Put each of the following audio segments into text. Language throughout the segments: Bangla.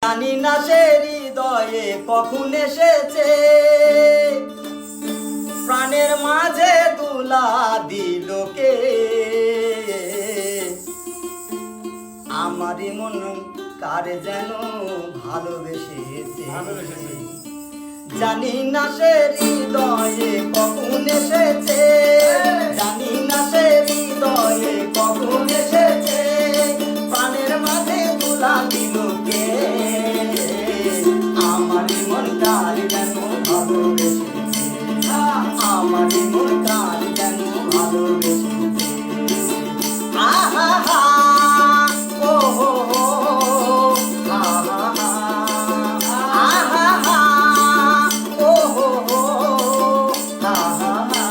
জানি না সে হৃদয়ে কখন এসেছে, প্রাণের মাঝে দুলা দিল কে। আমারই মন কার যেন ভালোবেসেছে, জানি না সে হৃদয়ে কখন এসেছে, জানি না সে হৃদয়ে কখন এসেছে, প্রাণের মাঝে দুলা দিল কে। আমারই মন কার যেন ভালোবেসেছে, আমারই মন কার যেন ভালোবেসেছে। আহা হা ও হো হো, আহা হা আহা হা ও হো হো, আহা হা।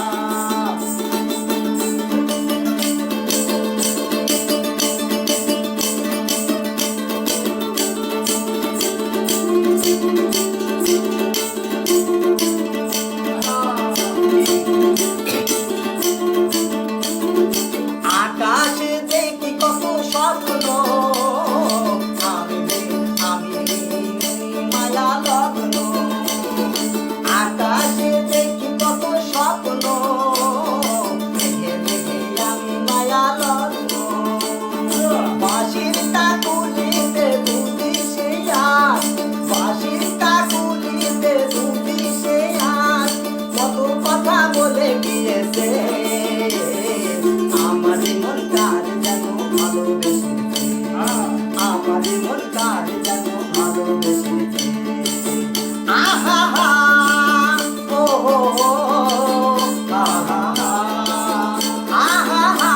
আকাশে দেখি কত স্বপ্ন, আমি মায়া লগ্ন। আকাশে দেখি কত স্বপ্ন, দেখে দেখে আমি মায়া লগ্ন। বাঁশির কাকুলিতে দুটি সে আজ, বাঁশির কাকুলিতে দুটি সে আজ, কত কথা বলে গিয়েছে। আমারই মন কার যেন ভালোবেসেছে, আমারই মন কার যেন ভালোবেসেছে। আহা হা ও হো হো, আহা হা আহা হা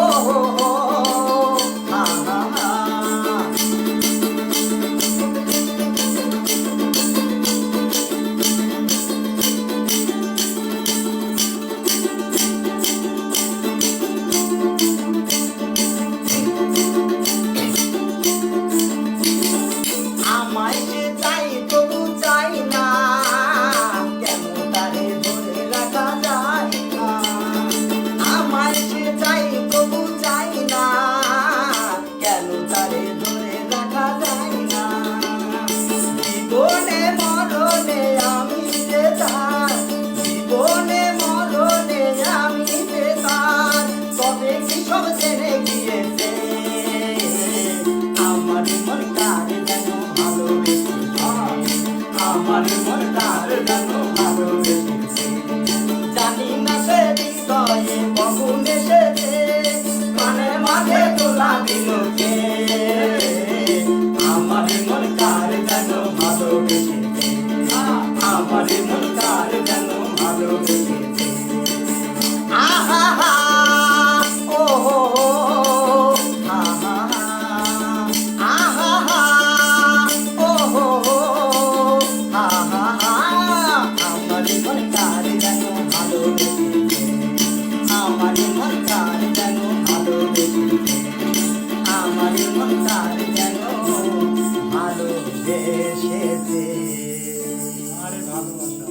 ও হো হো, আহা হা। আমায় সে চাই তবু চাই না, কেন তারে ধরে রাখা যায় না। আমায় সে চাই তবু চাই না, কেন তারে ধরে রাখা যায় না। জীবনে মরণে আমি যে তার, জীবনে মরণে আমি যে তার, তবে কি সব জেনে গিয়েছে। আমার মন কার যেন ভালোবেসেছে, আমার মন কার যেন ভালোবেসেছে। জানি না সে হৃদয়ে কখন এসেছে, প্রাণের মাঝে তোলা দিল কে। আমার মন